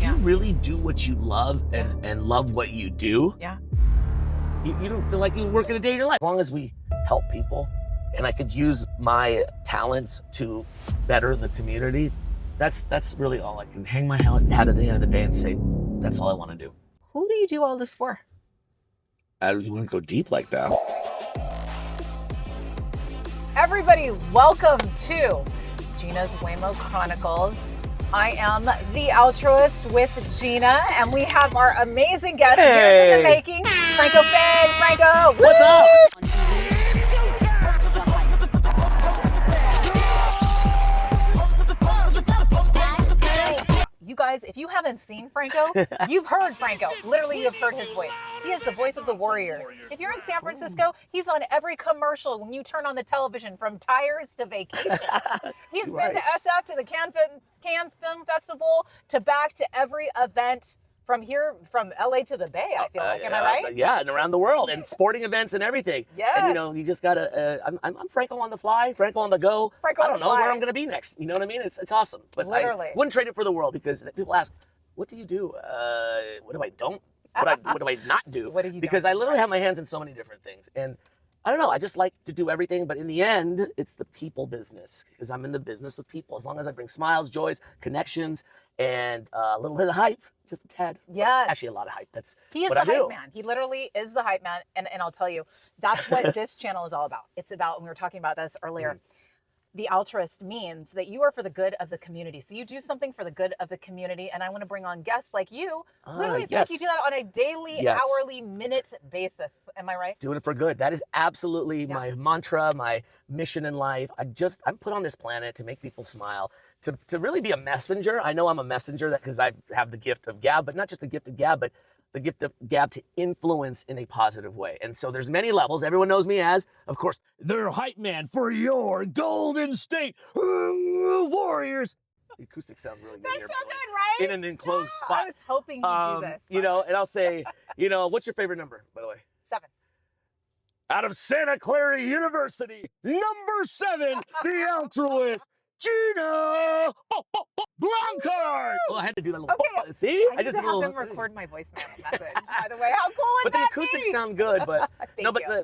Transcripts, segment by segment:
you really do what you love and love what you do, you don't feel like you work in a day of your life. As long as we help people and I could use my talents to better the community, that's really all I can hang my hat at the end of the day and say, that's all I want to do. Who do you do all this for? I don't want to go deep like that. Everybody, welcome to Gina's Waymo Chronicles. I am the altruist with Gina, and we have our amazing guest years in the making, Franco Finn. Franco, what's up? You guys, if you haven't seen Franco, you've heard Franco. Literally, you've heard his voice. He is the voice of the Warriors. If you're in San Francisco, he's on every commercial when you turn on the television, from tires to vacations. He's been to SF, to the Cannes Film Festival, to back to every event from here, from LA to the Bay, I feel like. Am I right? Yeah, and around the world, and sporting events and everything. Yes. And you just gotta, I'm Franco on the fly, Franco on the go. Franco I don't know where I'm gonna be next. You know what I mean? It's awesome. But literally, I wouldn't trade it for the world, because people ask, what do you do? What do I not do? What do you do? Because I literally have my hands in so many different things. And I don't know, I just like to do everything, but in the end, it's the people business, because I'm in the business of people. As long as I bring smiles, joys, connections, and a little bit of hype, just a tad. Yes. Actually, a lot of hype. He is the hype man. He literally is the hype man. And I'll tell you, that's what this channel is all about. It's about, we were talking about this earlier, the altruist means that you are for the good of the community. So you do something for the good of the community. And I want to bring on guests like you. Literally, feel like you do that on a daily, hourly, minute basis. Am I right? Doing it for good. That is absolutely my mantra, my mission in life. I'm put on this planet to make people smile, to really be a messenger. I know I'm a messenger because I have the gift of gab, but not just the gift of gab, but the gift of gab to influence in a positive way. And so there's many levels. Everyone knows me as, of course, the hype man for your Golden State Warriors. The acoustics sound really good. That's so good, right? In an enclosed spot. I was hoping you'd do this. You know, and I'll say, what's your favorite number, by the way? 7. Out of Santa Clara University, number 7, the altruist, Gina Blancard. Oh, I had to do that little. Okay. See, I just have him record my voicemail message. By the way, how cool is that? But the acoustics sound good. But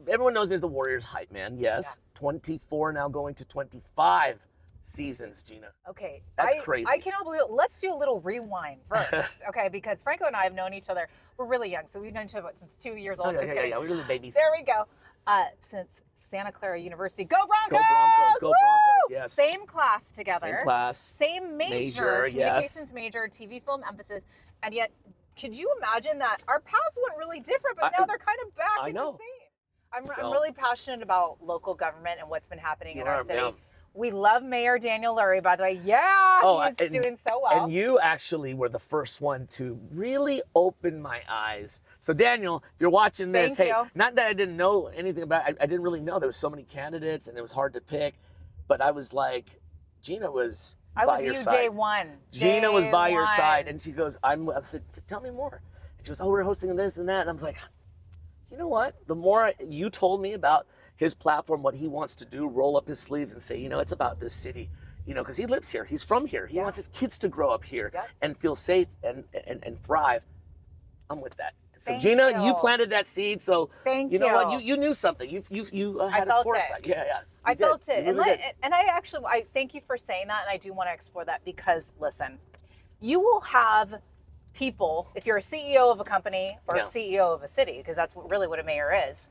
everyone knows me as the Warriors hype man. Yes, 24 now, going to 25 seasons, Gina. Okay, that's crazy. I cannot believe it. Let's do a little rewind first, okay? Because Franco and I have known each other. We're really young, so we've known each other since 2 years old. Yeah, we're little babies. There we go. Since Santa Clara University. Go Broncos! Go Broncos! Go Broncos! Yes. Same class together. Same class. Same major. Communications major, TV film emphasis, and yet, could you imagine that our paths went really different, but now they're kind of back in the same. I'm really passionate about local government and what's been happening in our city. Yeah. We love Mayor Daniel Lurie, by the way. Yeah, he's doing so well. And you actually were the first one to really open my eyes. So Daniel, if you're watching this, not that I didn't know anything about it, I didn't really know there were so many candidates and it was hard to pick, but I was like, Gina was by your side. Day one. Gina was by your side, and she goes, I said, tell me more. And she goes, we're hosting this and that. And I'm like, you know what? The more you told me about his platform, what he wants to do, roll up his sleeves and say, it's about this city, because he lives here. He's from here. He wants his kids to grow up here and feel safe and thrive. I'm with that. So Gina, you planted that seed. So you know what? You knew something. You had a foresight. Yeah. I felt it. And I thank you for saying that. And I do want to explore that because, listen, you will have people, if you're a CEO of a company or a CEO of a city, because that's really what a mayor is,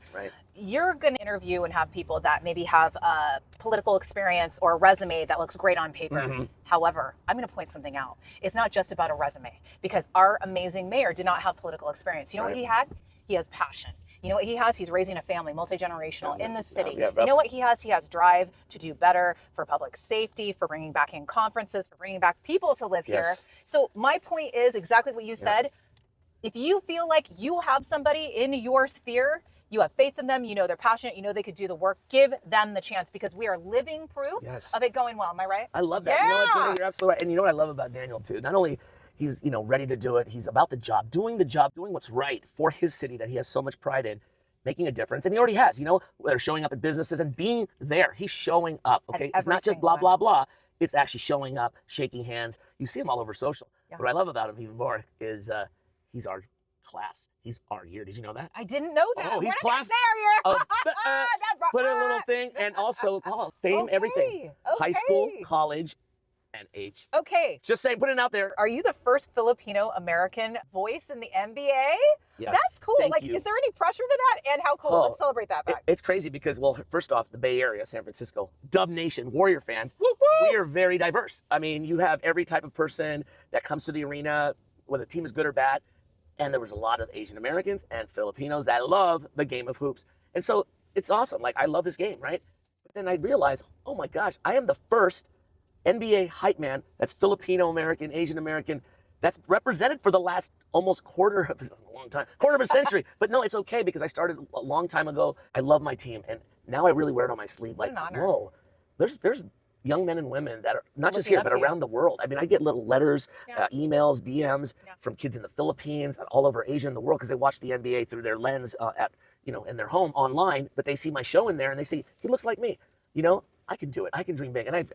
you're going to interview and have people that maybe have a political experience or a resume that looks great on paper. However, I'm going to point something out. It's not just about a resume, because our amazing mayor did not have political experience. You know what he had? He has passion. You know what he has? He's raising a family, multi-generational in the city. You know what he has? He has drive to do better for public safety, for bringing back in conferences, for bringing back people to live here. So my point is exactly what you said. If you feel like you have somebody in your sphere, you have faith in them, they're passionate, they could do the work, give them the chance, because we are living proof of it going well. Am I right? I love that. Yeah. You're absolutely right. And you know what I love about Daniel too? Not only he's, ready to do it. He's about the job, doing what's right for his city that he has so much pride in, making a difference. And he already has, they're showing up at businesses and being there. He's showing up, okay? It's not just blah, blah, blah. It's actually showing up, shaking hands. You see him all over social. Yeah. What I love about him even more is he's our class. He's our year. Did you know that? I didn't know that. Oh, he's class. There, Put a little thing, and also same everything. High school, college, and age. Okay. Just saying, put it out there. Are you the first Filipino American voice in the NBA? Yes. That's cool. Thank you. Is there any pressure to that? And how cool? Let's celebrate that fact. It's crazy because, well, first off, the Bay Area, San Francisco, Dub Nation, Warrior fans, we are very diverse. I mean, you have every type of person that comes to the arena, whether the team is good or bad. And there was a lot of Asian Americans and Filipinos that love the game of hoops. And so it's awesome. Like, I love this game, right? But then I realized, oh my gosh, I am the first NBA hype man that's Filipino American, Asian American, that's represented for the last almost quarter of a century. But no, it's okay because I started a long time ago. I love my team, and now I really wear it on my sleeve. Like, whoa, there's young men and women that are not just here, but around the world. I mean, I get little letters, emails, DMs from kids in the Philippines and all over Asia and the world because they watch the NBA through their lens in their home online, but they see my show in there and they see, he looks like me. I can do it. I can dream big. And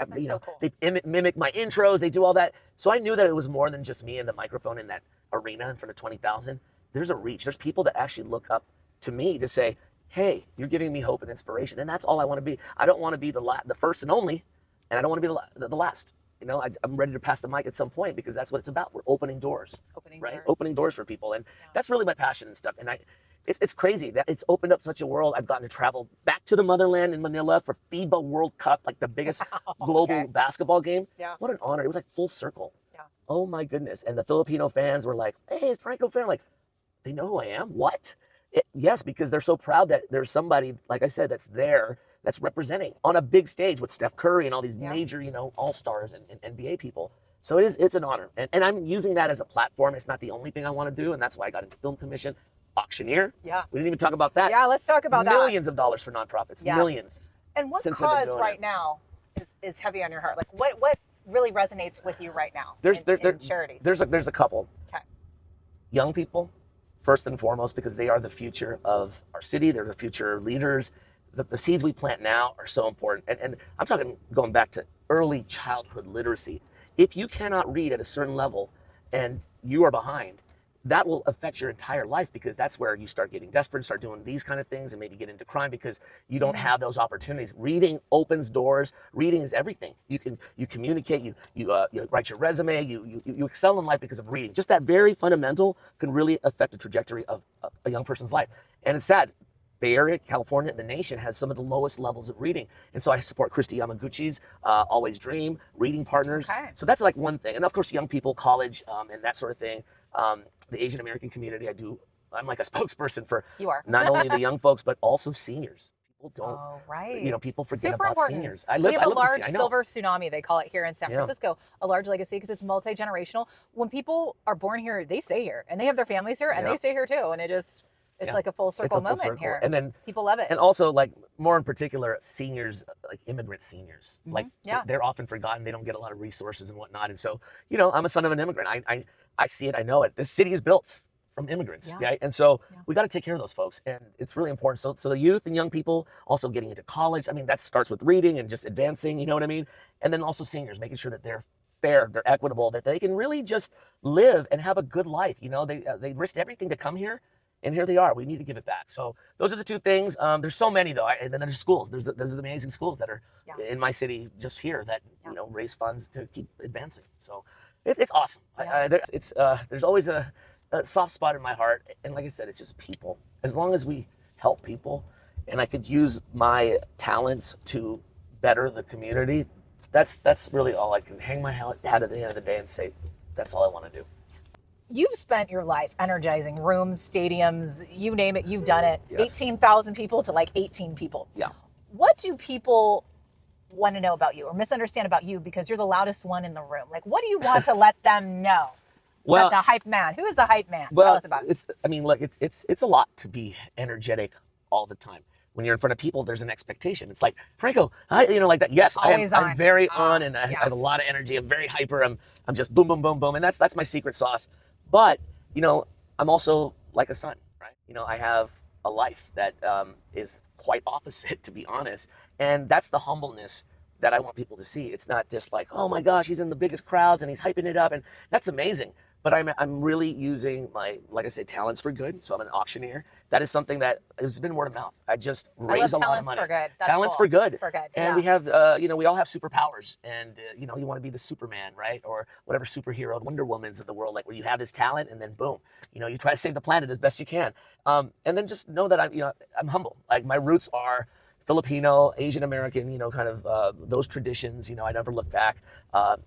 cool. They mimic my intros. They do all that. So I knew that it was more than just me and the microphone in that arena in front of 20,000. There's a reach. There's people that actually look up to me to say, hey, you're giving me hope and inspiration. And that's all I want to be. I don't want to be the first and only, and I don't want to be the last. I'm ready to pass the mic at some point because that's what it's about. We're opening doors. Opening doors for people. And that's really my passion and stuff. And it's crazy that it's opened up such a world. I've gotten to travel back to the motherland in Manila for FIBA World Cup, like the biggest global basketball game. Yeah. What an honor. It was like full circle. Yeah. Oh my goodness. And the Filipino fans were like, hey, it's Franco Finn. Like, they know who I am? What? Yes, because they're so proud that there's somebody, like I said, that's there, that's representing on a big stage with Steph Curry and all these major, all-stars and NBA people. So it's an honor. And I'm using that as a platform. It's not the only thing I want to do, and that's why I got into film commission. Auctioneer. Yeah. We didn't even talk about that. Yeah, let's talk about Millions of dollars for nonprofits. Yes. Millions. And what cause right now is heavy on your heart? Like what really resonates with you right now in charities? There's a couple. Okay. Young people, first and foremost, because they are the future of our city. They're the future leaders. The seeds we plant now are so important. And I'm talking going back to early childhood literacy. If you cannot read at a certain level and you are behind, that will affect your entire life because that's where you start getting desperate, start doing these kind of things and maybe get into crime because you don't have those opportunities. Reading opens doors. Reading is everything. You communicate, you write your resume, you excel in life because of reading. Just that very fundamental can really affect the trajectory of a young person's life. And it's sad. Bay Area, California, the nation has some of the lowest levels of reading. And so I support Christy Yamaguchi's Always Dream, Reading Partners. Okay. So that's like one thing. And of course, young people, college, and that sort of thing. The Asian American community, I'm like a spokesperson for not only the young folks, but also seniors. People don't, people forget about seniors. We have a large silver tsunami, they call it here in San Francisco, a large legacy because it's multi-generational. When people are born here, they stay here and they have their families here and they stay here too. And it's like a full circle moment here. And then people love it. And also, like, more in particular, seniors, like immigrant seniors, like they're often forgotten. They don't get a lot of resources and whatnot. And so, I'm a son of an immigrant. I see it. I know it. This city is built from immigrants, right? And so we got to take care of those folks. And it's really important. So the youth and young people also getting into college. I mean, that starts with reading and just advancing, you know what I mean? And then also seniors, making sure that they're fair, they're equitable, that they can really just live and have a good life. They risked everything to come here. And here they are. We need to give it back. So those are the two things. There's so many, though. And then there's schools. There's the amazing schools that are in my city just here that, raise funds to keep advancing. So it's awesome. There's always a soft spot in my heart. And like I said, it's just people. As long as we help people and I could use my talents to better the community, that's really all I can hang my hat at the end of the day and say, that's all I want to do. You've spent your life energizing rooms, stadiums, you name it, you've done it. Yes. 18,000 people to like 18 people. Yeah. What do people want to know about you or misunderstand about you because you're the loudest one in the room? Like, what do you want to let them know? Well, the hype man. Who is the hype man? Well, tell us about it. It's a lot to be energetic all the time. When you're in front of people, there's an expectation. It's like, Franco, like that. Yes, I'm very on, and I have a lot of energy. I'm very hyper. I'm just boom, boom, boom, boom, and that's my secret sauce. But I'm also like a son, right? I have a life that is quite opposite, to be honest, and that's the humbleness that I want people to see. It's not just like, oh my gosh, he's in the biggest crowds and he's hyping it up, and that's amazing. But I'm really using my, like I said, talents for good. So I'm an auctioneer. That is something that has been word of mouth. I just raise a lot of money. For good. That's talents cool. for good. For good. And yeah. we have, we all have superpowers. And, you want to be the Superman, right? Or whatever superhero, the Wonder Womans of the world, like where you have this talent and then boom, you try to save the planet as best you can. And then just know that I'm humble. Like my roots are Filipino, Asian American, kind of those traditions. I never look back. I'm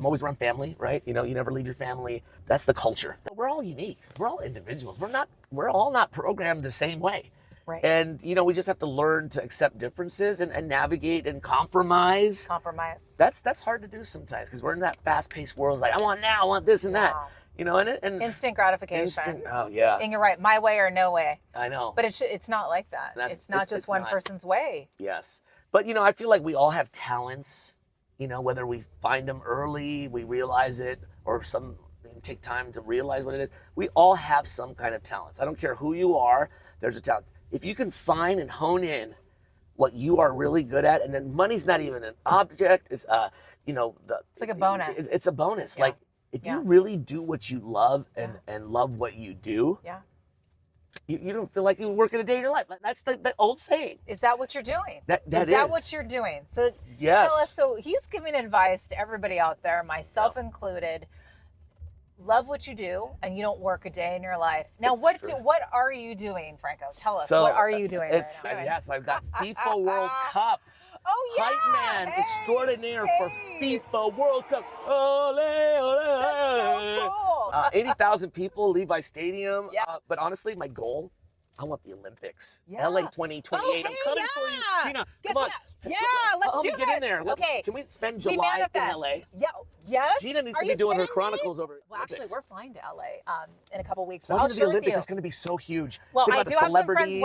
always around family, right? You never leave your family. That's the culture. We're all unique. We're all individuals. We're all not programmed the same way. Right. And, we just have to learn to accept differences and navigate and compromise. That's hard to do sometimes because we're in that fast-paced world. Like, I want now, I want this and that. And instant gratification. Oh yeah. And you're right, my way or no way. I know. But it's not like that. It's not just one person's way. Yes. But I feel like we all have talents, whether we find them early, we realize it, or some take time to realize what it is. We all have some kind of talents. I don't care who you are, there's a talent. If you can find and hone in what you are really good at, and then money's not even an object, it's it's like a bonus. It's a bonus. Yeah. Like if you really do what you love and love what you do, you don't feel like you're working a day in your life. That's the old saying. Is that what you're doing? Is that what you're doing? So yes. Tell us. So he's giving advice to everybody out there, myself included. Love what you do, and you don't work a day in your life. Now, what are you doing, Franco? Tell us. What are you doing right now? Yes, I've got FIFA World Cup. Oh, yeah. Hype man extraordinaire for FIFA World Cup. Ole, ole. That's so cool. 80,000 people, Levi Stadium. Yeah. But honestly, my goal, I want the Olympics. Yeah. LA 2028. I'm coming for you, Gina. Come on. Yeah, let's do this. Get in there. Okay. Can we spend July in LA? Yeah. Yes. Gina needs to be doing her chronicles over. Well, actually, we're flying to LA in a couple weeks. But I'll share with you. It's going to be so huge. Well, I do have some friends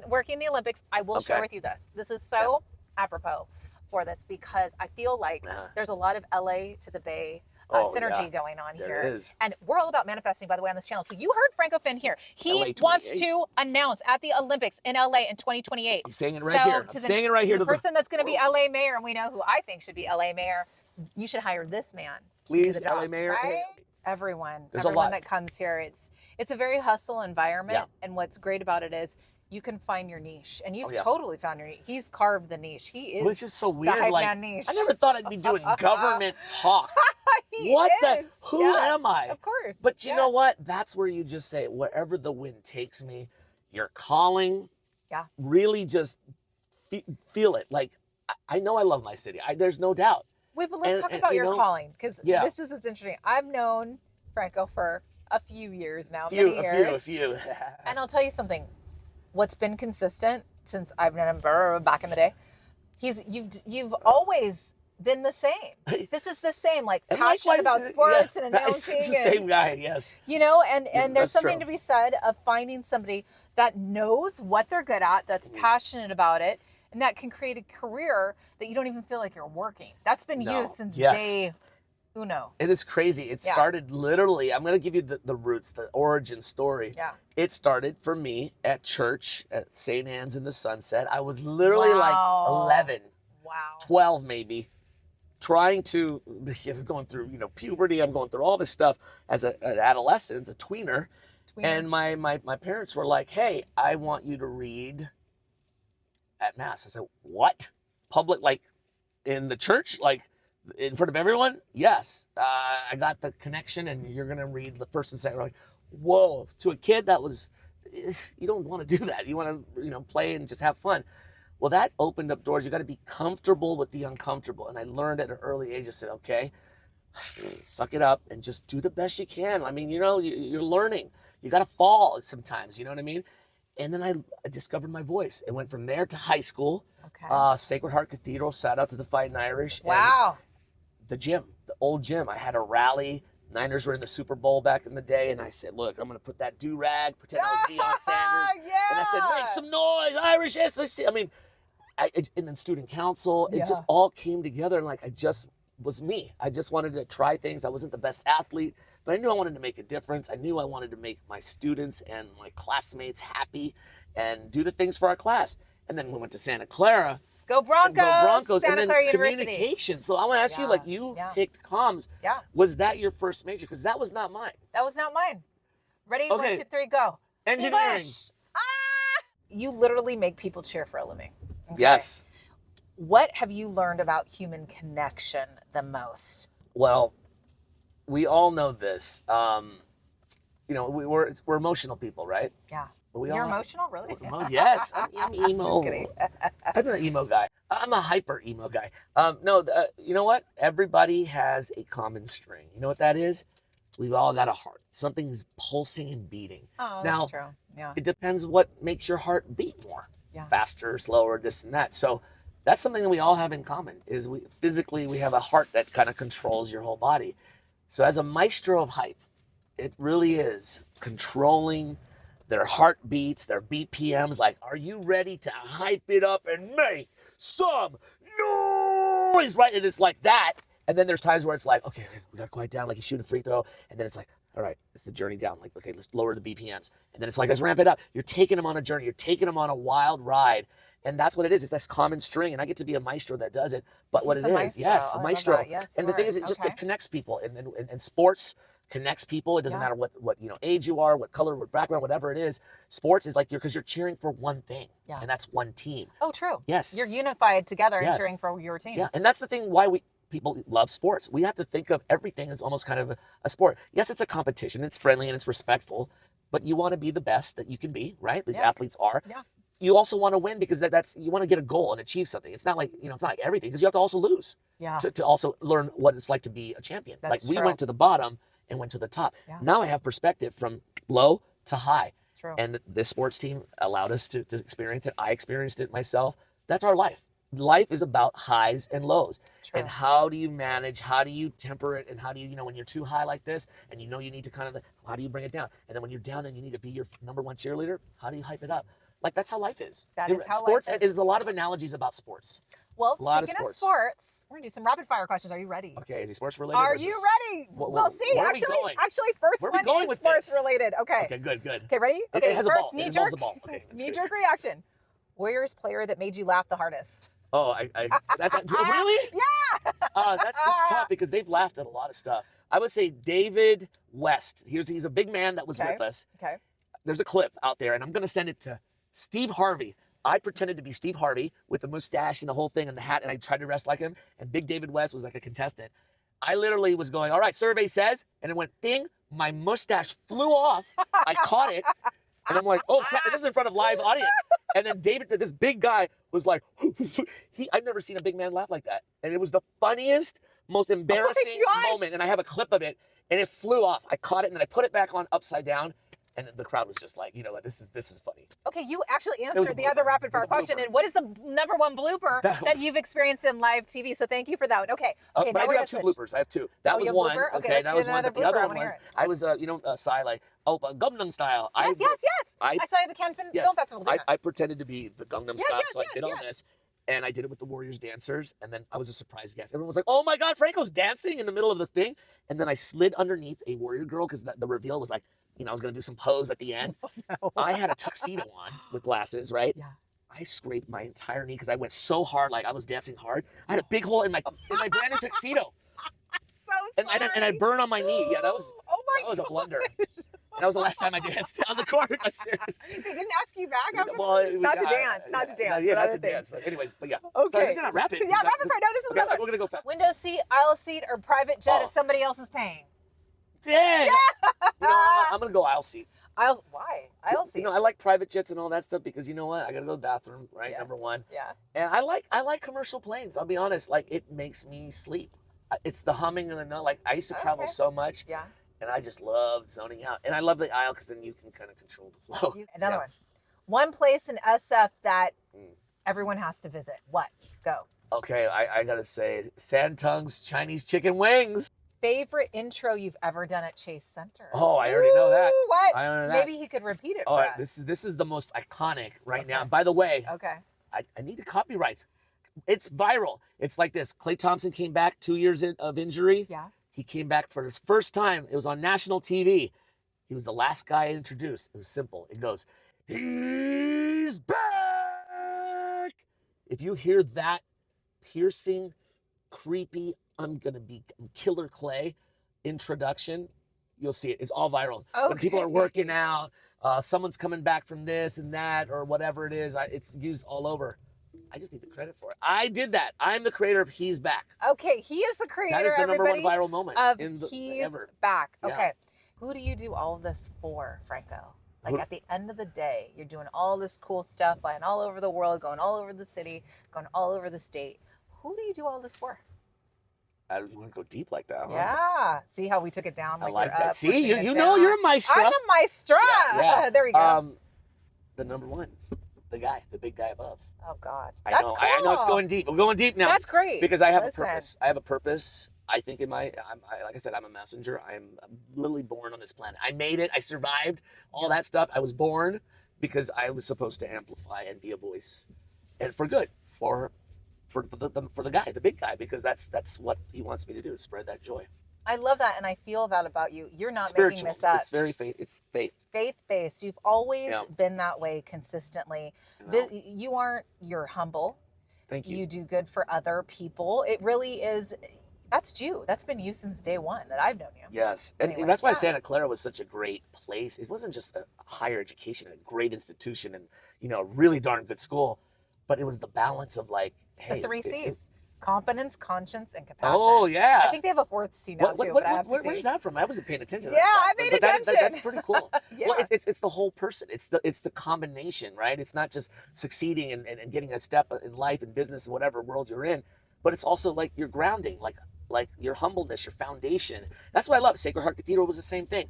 working the Olympics. I will share with you this. This is so apropos for this because I feel like there's a lot of LA to the Bay synergy going on here. There is. And we're all about manifesting, by the way, on this channel. So you heard Franco Finn here. He wants to announce at the Olympics in LA in 2028. I'm saying it right here. I'm saying it right here. The person that's going to be LA mayor, and we know who I think should be LA mayor, you should hire this man. Please, to do the job, LA mayor. Right? Everyone a lot that comes here, it's a very hustle environment. And what's great about it is you can find your niche, and you've totally found your niche. He's carved the niche. He is. Which is so weird. The hype like man niche. I never thought I'd be doing government talk. Who am I? Of course. But you know what? That's where you just say, wherever the wind takes me, you're calling. Yeah. Really just feel it. Like I know I love my city. There's no doubt. Wait, but let's talk about your calling, because this is what's interesting. I've known Franco for a few years now. A few. And I'll tell you something. What's been consistent since I've known him back in the day, you've always been the same. This is the same, like passionate about sports and announcing. It's the same guy, yes. And there's something to be said of finding somebody that knows what they're good at, that's passionate about it, and that can create a career that you don't even feel like you're working. That's been you since day uno. And it's crazy. It started literally, I'm going to give you the roots, the origin story. Yeah. It started for me at church at St. Anne's in the Sunset. I was literally like 11, 12 maybe, trying to, going through, puberty. I'm going through all this stuff as an adolescent, a tweener. And my parents were like, hey, I want you to read at Mass. I said, what? Public, like in the church? Like, in front of everyone? Yes. I got the connection, and you're going to read the first and second. Like, whoa. To a kid, that was, you don't want to do that. You want to, play and just have fun. Well, that opened up doors. You got to be comfortable with the uncomfortable. And I learned at an early age, I said, okay, suck it up and just do the best you can. I mean, you're learning. You got to fall sometimes, you know what I mean? And then I discovered my voice. It went from there to high school. Okay. Sacred Heart Cathedral, shout out to the Fighting Irish. Wow. The gym, the old gym. I had a rally. Niners were in the Super Bowl back in the day, and I said, look, I'm going to put that do-rag, pretend I was Deion Sanders. And I said, make some noise, Irish SEC. I mean, and then student council, it just all came together, and like I just was me. I just wanted to try things. I wasn't the best athlete, but I knew I wanted to make a difference. I knew I wanted to make my students and my classmates happy and do the things for our class. And then we went to Santa Clara. Go Broncos! Go Broncos. Santa And then Clara University. communication. So I want to ask you, like, you picked comms. Yeah. Was that your first major? Because that was not mine. That was not mine. Ready? Okay. 1, 2, 3, go. Engineering. English. You literally make people cheer for a living. Okay. Yes. What have you learned about human connection the most? Well, we all know this. You know, we're emotional people, right? Yeah. But You're emotional, really? Yes, I'm emo. Just kidding. I'm an emo guy. I'm a hyper emo guy. You know what? Everybody has a common string. You know what that is? We've all got a heart. Something is pulsing and beating. Oh, now, that's true. Yeah. It depends what makes your heart beat more. Yeah. Faster, slower, this and that. So that's something that we all have in common is we have a heart that kind of controls your whole body. So as a maestro of hype, it really is controlling their heartbeats, their BPMs. Like, are you ready to hype it up and make some noise? Right? And it's like that. And then there's times where it's like, okay, we got to quiet down, like you shoot a free throw. And then it's like, all right, it's the journey down. Like, okay, let's lower the BPMs. And then it's like, let's ramp it up. You're taking them on a journey. You're taking them on a wild ride. And that's what it is. It's this common string. And I get to be a maestro that does it. But what it is, yes, a maestro. Yes, and the thing is, it connects people. And sports connects people. It doesn't matter what age you are, what color, what background, whatever it is. Sports is like because you're cheering for one thing. Yeah. And that's one team. Oh, true. Yes. You're unified together and cheering for your team. Yeah. And that's the thing why people love sports. We have to think of everything as almost kind of a sport. Yes, it's a competition. It's friendly and it's respectful, but you want to be the best that you can be, right? These athletes are. Yeah. You also want to win because that's you want to get a goal and achieve something. It's not like, it's not like everything because you have to also lose. Yeah. To also learn what it's like to be a champion. That's we went to the bottom and went to the top. Yeah. Now I have perspective from low to high. True. And this sports team allowed us to experience it. I experienced it myself. That's our life. Life is about highs and lows. True. And how do you manage, how do you temper it, and how do you, when you're too high like this, and you need to how do you bring it down? And then when you're down and you need to be your number one cheerleader, how do you hype it up? Like, that's how life is. That is how sports life is. There's a lot of analogies about sports. Well, speaking of sports, we're going to do some rapid fire questions. Are you ready? Okay, is he sports related? Are you ready? We'll see. Actually, first one is sports related. Okay. Okay, good. Okay, ready? Okay, it has first, a ball. It involves a ball. Okay, knee-jerk reaction. Warriors player that made you laugh the hardest. Oh, really? Yeah. That's tough because they've laughed at a lot of stuff. I would say David West. He's a big man that was with us. Okay. There's a clip out there, and I'm going to send it to Steve Harvey. I pretended to be Steve Harvey with the mustache and the whole thing and the hat, and I tried to dress like him, and Big David West was like a contestant. I literally was going, all right, survey says, and it went ding, my mustache flew off. I caught it. And I'm like, oh, crap, this is in front of live audience. And then David, this big guy, was like, I've never seen a big man laugh like that. And it was the funniest, most embarrassing moment. And I have a clip of it, and it flew off. I caught it, and then I put it back on upside down. And the crowd was just like, this is funny. Okay, you actually answered the other rapid fire question. And what is the number one blooper that you've experienced in live TV? So thank you for that one. Okay. But I do have two bloopers. I have two. That was one. Blooper? Okay, that was one. But the other one was, I was, Psy, like, Gangnam Style. Yes. I saw you at the Cannes Film Festival dinner. I pretended to be the Gangnam Style, so I did all this. And I did it with the Warriors dancers, and then I was a surprise guest. Everyone was like, oh my God, Franco's dancing in the middle of the thing. And then I slid underneath a Warrior girl because the reveal was like, I was going to do some pose at the end. Oh, no. I had a tuxedo on with glasses, right? Yeah. I scraped my entire knee because I went so hard, like I was dancing hard. I had a big hole in my brand new tuxedo. So and I burned on my knee. Yeah, that was a blunder. And that was the last time I danced on the court. Seriously. They didn't ask you back after? Well, not to dance. Yeah, not to dance. But anyways, yeah. Okay. So these are not rapid. Yeah, rapid fire. No, this is another. We're going to go fast. Window seat, aisle seat, or private jet if somebody else is paying? Dang. Yeah. I'm going to go aisle seat. Why? Aisle seat. I like private jets and all that stuff because you know what? I got to go to the bathroom, right? Yeah. Number one. Yeah. And I like commercial planes. I'll be honest. Like, it makes me sleep. It's the humming and I used to travel so much. Yeah. And I just love zoning out. And I love the aisle because then you can kind of control the flow. Another one. One place in SF that everyone has to visit. What? Go. Okay, I got to say, Santung's Chinese chicken wings. Favorite intro you've ever done at Chase Center? Oh, I already know that. What? I don't know that. Maybe he could repeat it for us. This is the most iconic right now. And by the way, I need the copyrights. It's viral. It's like this. Klay Thompson came back 2 years of injury. Yeah. He came back for his first time. It was on national TV. He was the last guy introduced. It was simple. It goes, he's back. If you hear that piercing, creepy, I'm Killer Clay introduction, you'll see it. It's all viral. Okay. When people are working out, someone's coming back from this and that or whatever it is, it's used all over. I just need the credit for it. I did that. I'm the creator of He's Back. Okay, he is the creator. That is the number one everybody, viral moment of He's ever. Back. Yeah. Okay, who do you do all of this for, Franco? Like at the end of the day, you're doing all this cool stuff, flying all over the world, going all over the city, going all over the state. Who do you do all this for? You want to go deep like that, huh? Yeah. See how we took it down? I like you're that. up, See, you down. know you're a maestro. I'm a maestra. Yeah. There we go. The number one, the big guy above. Oh God, I that's know. cool. I know it's going deep. We're going deep now. That's great. Because I have a purpose. I have a purpose. I think like I said, I'm a messenger. I'm literally born on this planet. I made it. I survived all that stuff. I was born because I was supposed to amplify and be a voice, and for good, for the guy, the big guy, because that's what he wants me to do, is spread that joy. I love that, and I feel that about you. You're not Spiritual. making this up. It's very faith. It's faith. Faith-based. You've always been that way consistently. You're humble. Thank you. You do good for other people. It really is. That's you. That's been you since day one that I've known you. Yes. And that's why Santa Clara was such a great place. It wasn't just a higher education, a great institution, and a really darn good school, but it was the balance of like, hey, the 3 C's. Competence, conscience, and compassion. Oh, yeah. I think they have a 4th C now, too, but I have to see. Where's that from? I wasn't paying attention. Yeah, I paid attention. That's pretty cool. Yeah. Well, it's the whole person. It's the combination, right? It's not just succeeding and getting a step in life and business and whatever world you're in, but it's also like your grounding, like your humbleness, your foundation. That's what I love. Sacred Heart Cathedral was the same thing.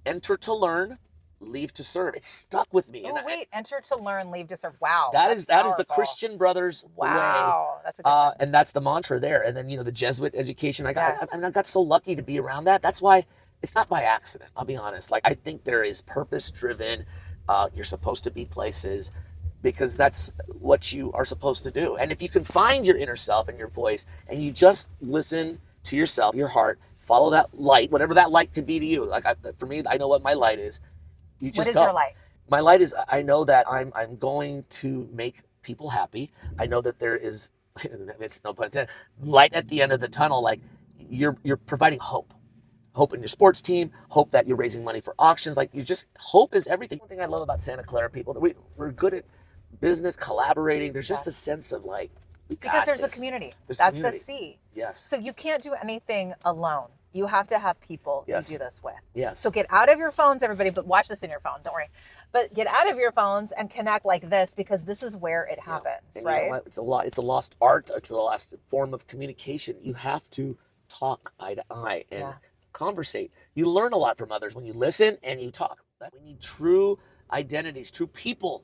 Enter to learn, leave to serve. It stuck with me. Oh, wait. Enter to learn, leave to serve. Wow. That is the Christian Brothers way. Wow. That's a good one. And that's the mantra there. And then, the Jesuit education. I got so lucky to be around that. That's why it's not by accident. I'll be honest. Like, I think there is purpose driven. You're supposed to be places because that's what you are supposed to do. And if you can find your inner self and your voice and you just listen to yourself, your heart, follow that light, whatever that light could be to you. Like for me, I know what my light is. You just what is your light? My light is, I know that I'm going to make people happy. I know that there is, it's no pun intended, light at the end of the tunnel. Like you're providing hope in your sports team, hope that you're raising money for auctions. Like hope is everything. One thing I love about Santa Clara people, we're good at business, collaborating. There's just a sense of like, because there's a community. That's the C. Yes. So you can't do anything alone. You have to have people you do this with. Yes. So get out of your phones, everybody, but watch this in your phone. Don't worry. But get out of your phones and connect like this, because this is where it happens, right? It's a lost art. It's a lost form of communication. You have to talk eye to eye and conversate. You learn a lot from others when you listen and you talk. We need true identities, true people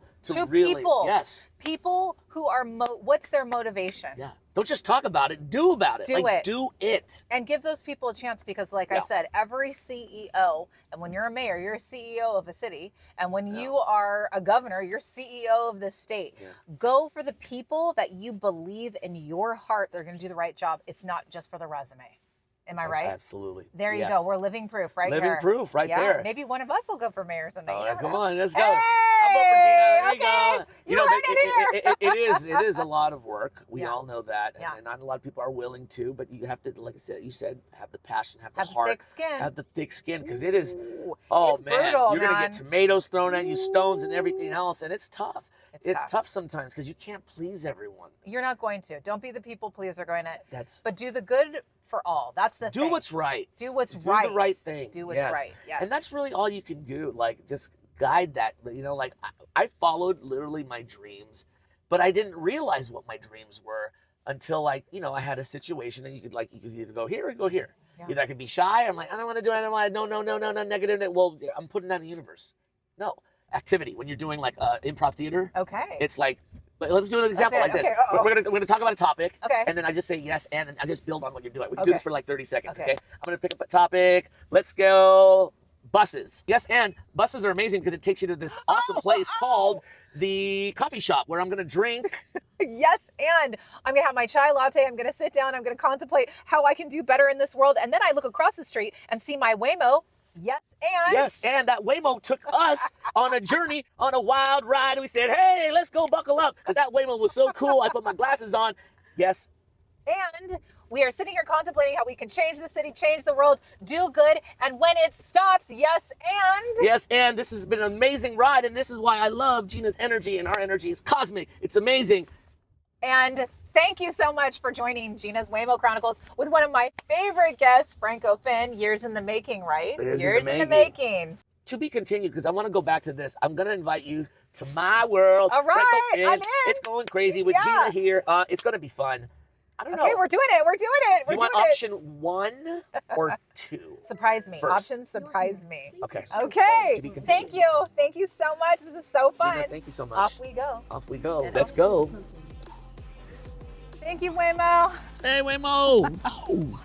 people who are what's their motivation? Yeah. Don't just talk about it, do about it. Do it. And give those people a chance, because like I said, every CEO, and when you're a mayor, you're a CEO of a city, and when you are a governor, you're CEO of the state. Yeah. Go for the people that you believe in your heart they're going to do the right job. It's not just for the resume. Am I right? Absolutely. There you go. We're living proof right living here. Proof right there. Maybe one of us will go for mayor someday. Oh, come on, let's go. Hey, I'll vote for Gina. There you go. You heard it here. It is a lot of work. We all know that. Yeah. And not a lot of people are willing to, but you have to, like you said, have the passion, have the heart. Have thick skin. Have the thick skin, because it is, it's man. brutal, you're going to get tomatoes thrown at you, stones and everything else, and it's tough. It's tough sometimes because you can't please everyone. You're not going to. Don't be the people pleaser going to. But do the good for all. That's the thing. Do what's right. Do what's right. Do the right thing. Do what's right. Yes. And that's really all you can do. Like, just guide that. Like I followed literally my dreams, but I didn't realize what my dreams were until I had a situation and you could either go here or go here. Yeah. Either I could be shy. I'm like, I don't want to do it. I don't want to. No, negative. Well, I'm putting that in the universe. No. Activity when you're doing like improv theater. Okay. It's like, let's do an example like this. We're gonna talk about a topic. Okay. And then I just say yes, and I just build on what you're doing. We can do this for like 30 seconds. Okay. I'm gonna pick up a topic. Let's go. Buses. Yes, and buses are amazing because it takes you to this awesome place called the coffee shop where I'm gonna drink. Yes, and I'm gonna have my chai latte. I'm gonna sit down. I'm gonna contemplate how I can do better in this world. And then I look across the street and see my Waymo Yes, and Yes, and that Waymo took us on a journey, on a wild ride, and we said, hey, let's go buckle up, because that Waymo was so cool. I put my glasses on. Yes. And we are sitting here contemplating how we can change the city, change the world, do good, and when it stops, yes, and... Yes, and this has been an amazing ride, and this is why I love Gina's energy, and our energy is cosmic. It's amazing. And thank you so much for joining Gina's Waymo Chronicles with one of my favorite guests, Franco Finn. Years in the making, right? Years in the making. To be continued, because I want to go back to this. I'm going to invite you to my world. All right, Franco Finn. I'm in. It's going crazy with Gina here. It's going to be fun. I don't know. Okay, we're doing it. We're doing it. Do you want option 1 or 2? Surprise me. First. Options surprise me. Okay. Okay. To be continued. Thank you. Thank you so much. This is so fun. Gina, thank you so much. Off we go. Off we go. Let's go. Thank you, Waymo. Hey, Waymo. Oh.